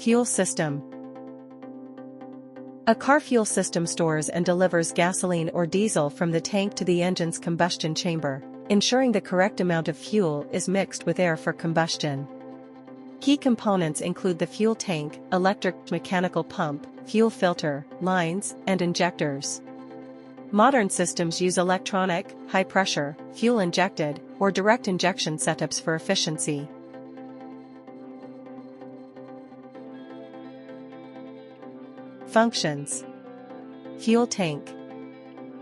Fuel system. A car fuel system stores and delivers gasoline or diesel from the tank to the engine's combustion chamber, ensuring the correct amount of fuel is mixed with air for combustion. Key components include the fuel tank, electric mechanical pump, fuel filter, lines, and injectors. Modern systems use electronic, high-pressure, fuel-injected, or direct injection setups for efficiency. Functions. Fuel tank.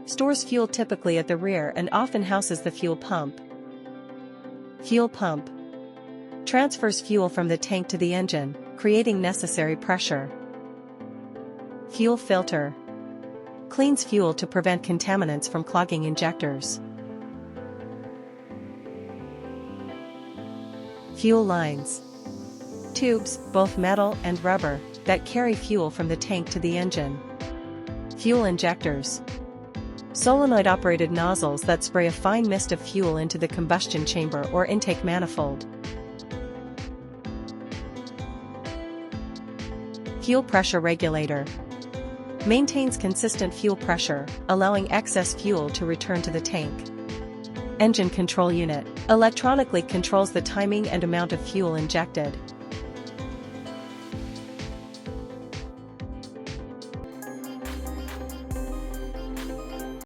Stores fuel typically at the rear and often houses the fuel pump. Fuel pump. Transfers fuel from the tank to the engine, creating necessary pressure. Fuel filter. Cleans fuel to prevent contaminants from clogging injectors. Fuel lines. Tubes, both metal and rubber, that carry fuel from the tank to the engine. Fuel injectors. Solenoid-operated nozzles that spray a fine mist of fuel into the combustion chamber or intake manifold. Fuel pressure regulator. Maintains consistent fuel pressure, allowing excess fuel to return to the tank. Engine control unit. Electronically controls the timing and amount of fuel injected.